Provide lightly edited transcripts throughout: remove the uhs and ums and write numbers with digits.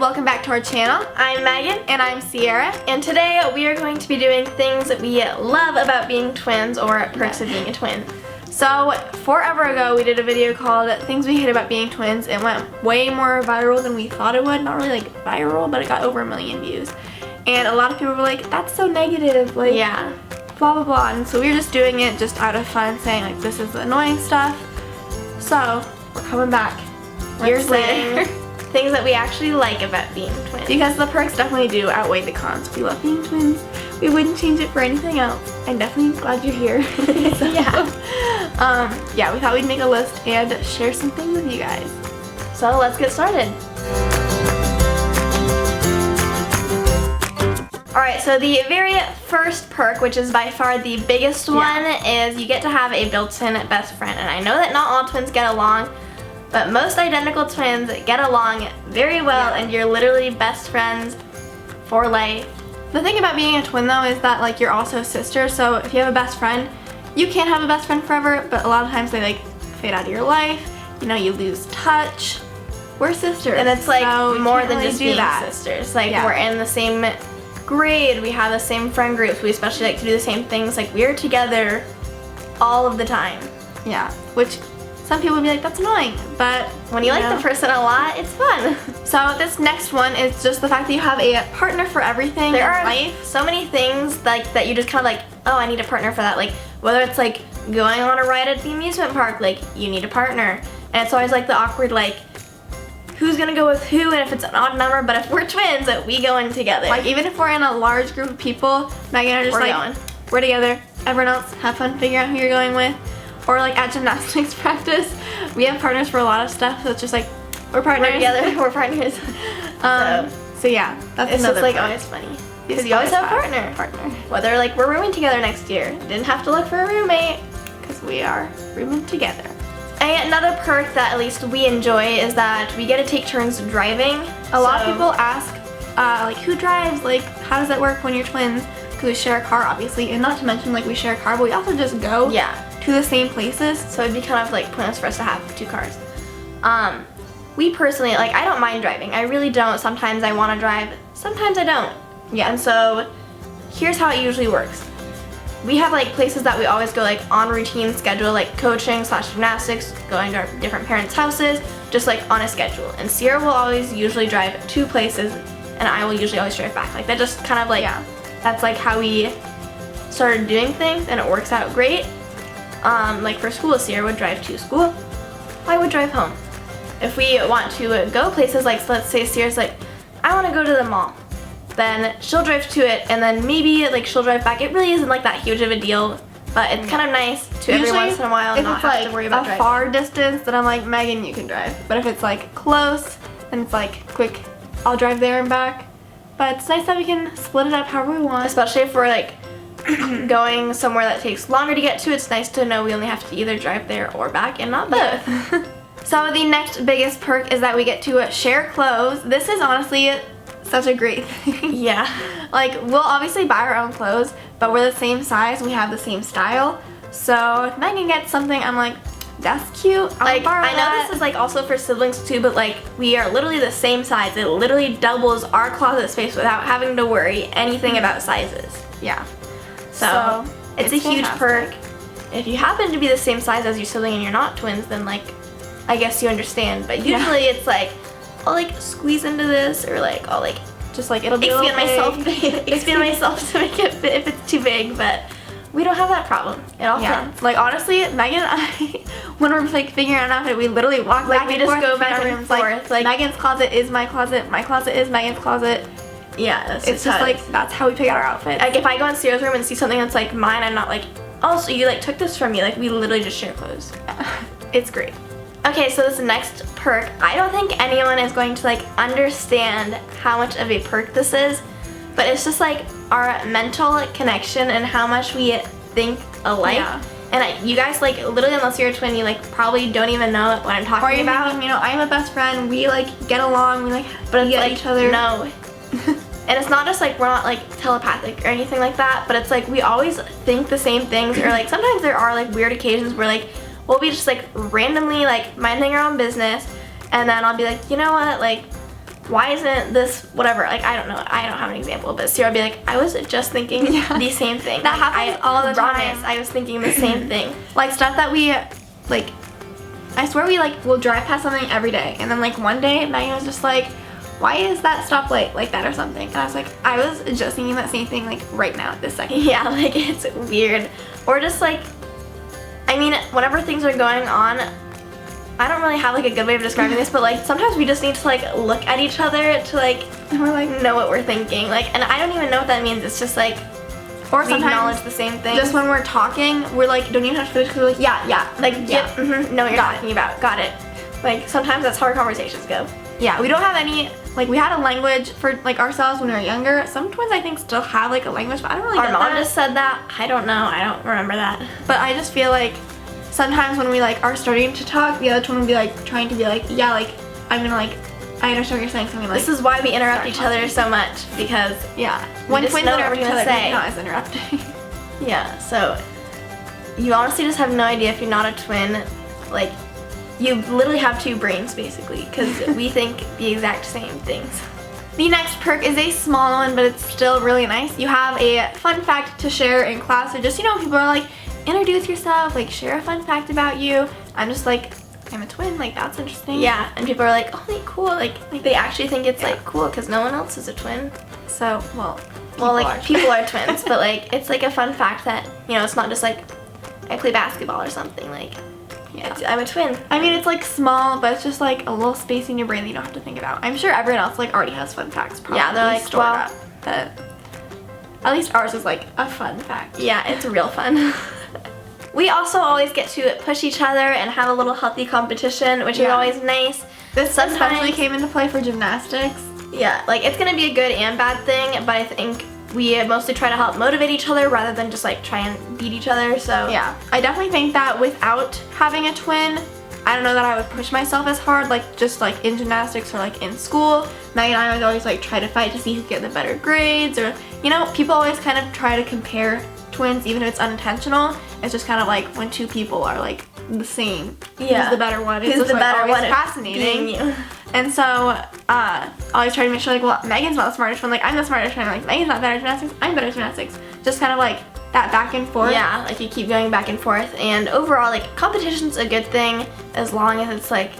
welcome back to our channel. I'm Megan. And I'm Ciera. And today we are going to be doing things that we love about being twins, or perks of being a twin. So, forever ago we did a video called Things We Hate About Being Twins. It went way more viral than we thought it would. Not really like viral, but it got over 1 million views. And a lot of people were like, that's so negative, like, yeah, blah blah blah. And so we were just doing it just out of fun, saying like, this is the annoying stuff. So, we're coming back years later. Things that we actually like about being twins. Because the perks definitely do outweigh the cons. We love being twins. We wouldn't change it for anything else. I'm definitely glad you're here. So, yeah, we thought we'd make a list and share some things with you guys. So let's get started. Alright, so the very first perk, which is by far the biggest one, is you get to have a built-in best friend. And I know that not all twins get along, but most identical twins get along very well, and you're literally best friends for life. The thing about being a twin though is that like you're also sisters, so if you have a best friend, you can't have a best friend forever, but a lot of times they like fade out of your life, you know, you lose touch. We're sisters. And it's like so more than really just being sisters. Like we're in the same grade, we have the same friend groups, we especially like to do the same things, like we're together all of the time. Yeah, which some people would be like, that's annoying, but when you like the person a lot, it's fun. So this next one is just the fact that you have a partner for everything there in are life. So many things like that you just kind of like, oh, I need a partner for that. Like whether it's like going on a ride at the amusement park, like you need a partner. And it's always like the awkward like, who's gonna go with who, and if it's an odd number, but if we're twins, we go in together. Like even if we're in a large group of people, Megan and I are just we're together. Everyone else, have fun figuring out who you're going with. Or like at gymnastics practice, we have partners for a lot of stuff, so it's just like, we're partners. We're together, we're partners. So yeah, that's it's another just like part. always funny. Because you always have a partner. Whether like we're rooming together next year. Didn't have to look for a roommate. Because we are rooming together. And another perk that at least we enjoy is that we get to take turns driving. A lot of people ask, like, who drives? Like, how does that work when you're twins? Because we share a car, obviously, and not to mention, like, we share a car, but we also just go to the same places. So it'd be kind of like pointless for us to have 2 cars. We personally, like, I don't mind driving. I really don't. Sometimes I want to drive, sometimes I don't. Yeah. And so here's how it usually works. We have like places that we always go like on routine schedule, like coaching / gymnastics, going to our different parents' houses, just like on a schedule. And Ciera will always usually drive 2 places, and I will usually always drive back. Like that just kind of like, that's like how we started doing things, and it works out great. Like for school, Ciera would drive to school, I would drive home. If we want to go places, like so let's say Ciera's like, I want to go to the mall. Then she'll drive to it, and then maybe like she'll drive back. It really isn't like that huge of a deal, but it's kind of nice to usually, every once in a while not have to worry about driving. If it's like a far distance, then I'm like, Megan, you can drive. But if it's like close, then it's like, quick, I'll drive there and back. But it's nice that we can split it up however we want. Especially if we're like going somewhere that takes longer to get to, it's nice to know we only have to either drive there or back and not both. So the next biggest perk is that we get to share clothes. This is honestly such a great thing. Yeah. Like, we'll obviously buy our own clothes, but we're the same size and we have the same style. So if Megan gets something, I'm like, that's cute, I'll borrow I know this is like also for siblings too, but like we are literally the same size. It literally doubles our closet space without having to worry anything about sizes. Yeah. So it's a huge fantastic. perk. If you happen to be the same size as your sibling and you're not twins, then like, I guess you understand. But usually it's like, I'll like squeeze into this, or like I'll like just like it'll be expand myself to make it fit if it's too big, but we don't have that problem. It all fits. Like honestly, Megan and I, when we're like figuring out an outfit, we literally walk back and forth. We just go back and forth. Like Megan's closet is my closet is Megan's closet. Yeah, it's just like that's how we pick out our outfits. Like if I go in Ciera's room and see something that's like mine, I'm not like, oh, so you like took this from me. Like we literally just share clothes. It's great. Okay, so this next perk, I don't think anyone is going to like understand how much of a perk this is, but it's just like our mental connection and how much we think alike. Yeah. And you guys like literally, unless you're a twin, you like probably don't even know what I'm talking about. Thinking, you know, I have a best friend, we like get along, we like get each other. No. And it's not just like we're not like telepathic or anything like that, but it's like we always think the same things, or like sometimes there are like weird occasions where like we'll be just like randomly like minding our own business, and then I'll be like, you know what, like why isn't this whatever? Like, I don't know. I don't have an example, but Ciera would be like, I was just thinking the same thing. That happens all the time. I was thinking the same thing. Like stuff that we, like, I swear we like will drive past something every day, and then like one day Megan was just like, why is that stoplight like that or something? And I was like, I was just thinking that same thing like right now at this second. Yeah, like it's weird. Or just like, I mean, whenever things are going on, I don't really have like a good way of describing this, but like sometimes we just need to like look at each other to like, and we're like know what we're thinking. Like, and I don't even know what that means. It's just like, or we sometimes acknowledge the same thing. Just when we're talking, we're like, don't even have to finish because we're like, yeah, like yeah, know what you're talking about. Got it. Like sometimes that's how our conversations go. Yeah, we don't have any, like we had a language for like ourselves when we were younger. Some twins I think still have like a language, but I don't really Our get mom that. just said that. I don't know. I don't remember that. But I just feel like sometimes when we like are starting to talk, the other twin will be like trying to be like, yeah, like I'm gonna like, I understand what you're saying. Something like. This is why we interrupt each other so much, because yeah, when twins know what interrupt we're each gonna other, say. not as interrupting. Yeah, so you honestly just have no idea if you're not a twin. Like, you literally have two brains basically, because we think the exact same things. The next perk is a small one, but it's still really nice. You have a fun fact to share in class, or just, you know, people are like, introduce yourself, like share a fun fact about you. I'm just like, I'm a twin, like that's interesting. Yeah, and people are like, oh, like cool, like they actually think it's like cool because no one else is a twin. So, well, people are twins, but like it's like a fun fact that, you know, it's not just like I play basketball or something. Like, yeah, I'm a twin. I mean, it's like small, but it's just like a little space in your brain that you don't have to think about. I'm sure everyone else like already has fun facts. Probably Yeah, they're like, stored well, up, but at least ours is like a fun fact. Yeah, it's real fun. We also always get to push each other and have a little healthy competition, which is always nice. This especially came into play for gymnastics. Yeah, like it's gonna be a good and bad thing, but I think we mostly try to help motivate each other rather than just like try and beat each other. So yeah, I definitely think that without having a twin, I don't know that I would push myself as hard, like just like in gymnastics or like in school. Megan and I would always like try to fight to see who get the better grades, or you know, people always kind of try to compare twins even if it's unintentional. It's just kind of like when two people are like the same. Yeah. Who's the better one? Who's the better one? Fascinating. And so I always try to make sure like, well, Megan's not the smartest one. Like I'm the smartest one. Like Megan's not better at gymnastics. I'm better at gymnastics. Just kind of like that back and forth. Yeah, like you keep going back and forth. And overall, like competition's a good thing as long as it's like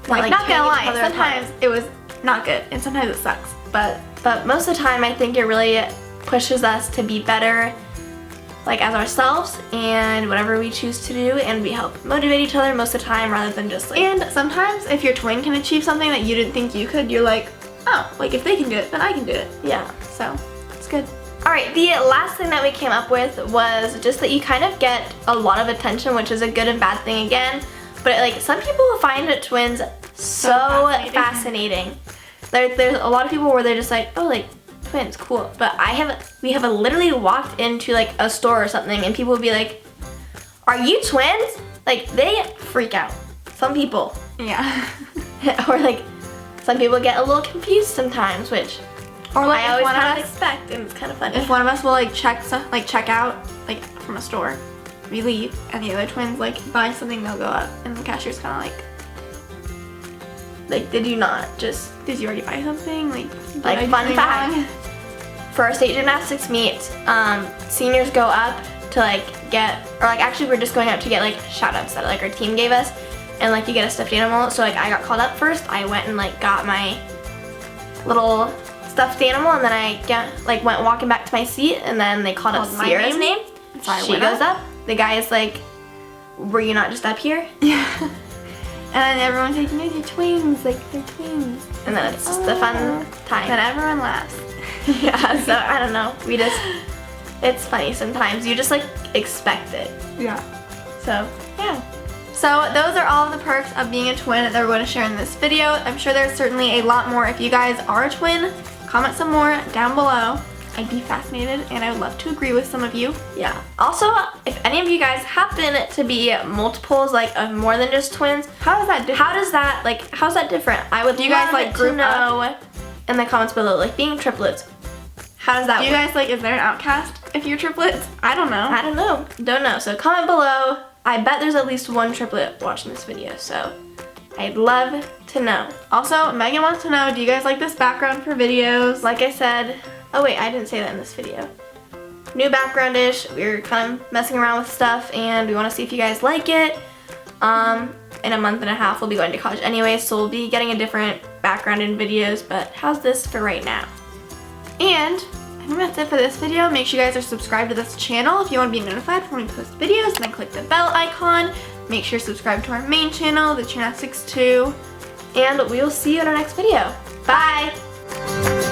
not gonna lie, apart. sometimes it was not good and sometimes it sucks. But most of the time, I think it really pushes us to be better, like as ourselves and whatever we choose to do, and we help motivate each other most of the time rather than just like. And sometimes if your twin can achieve something that you didn't think you could, you're like, oh, like if they can do it, then I can do it. Yeah. So it's good. Alright, the last thing that we came up with was just that you kind of get a lot of attention, which is a good and bad thing again. But like some people find twins so fascinating. There's a lot of people where they're just like, oh, like twins, cool. But we have literally walked into like a store or something and people would be like, are you twins? Like they freak out. Some people. Yeah. Or like some people get a little confused sometimes, which or like I always kind of expect, and it's kind of funny. If one of us will like check out like from a store, we leave, and the other twins like buy something, they'll go up, and the cashier's kind of like, did you already buy something? Like fun fact. For our state gymnastics meet, seniors go up to like get, or like actually we're just going up to get like shout outs that like our team gave us, and like you get a stuffed animal. So like I got called up first, I went and like got my little stuffed animal, and then I went walking back to my seat, and then they called up Ciera's name. So she goes up. The guy is like, were you not just up here? Yeah. And then everyone's like, no, they're twins, like they're twins. And then it's just a fun time. Then everyone laughs. Yeah, so I don't know. It's funny sometimes. You just like expect it. Yeah. So, yeah. So those are all of the perks of being a twin that we're going to share in this video. I'm sure there's certainly a lot more. If you guys are a twin, comment some more down below. I'd be fascinated, and I would love to agree with some of you. Yeah. Also, if any of you guys happen to be multiples, like of more than just twins, how is that different? How's that different? I would do you guys like group up in the comments below, like being triplets. How does that work? Do you guys like, is there an outcast if you're triplets? I don't know. I don't know. Don't know. So comment below. I bet there's at least one triplet watching this video, so I'd love to know. Also, Megan wants to know, do you guys like this background for videos? Like I said, oh wait, I didn't say that in this video. New background-ish, we're kind of messing around with stuff and we want to see if you guys like it. In a month and a half we'll be going to college anyway, so we'll be getting a different background in videos, but how's this for right now? And I think that's it for this video. Make sure you guys are subscribed to this channel if you want to be notified when we post videos, and then click the bell icon. Make sure you subscribe to our main channel, the Gymnastics 2, and we will see you in our next video. Bye!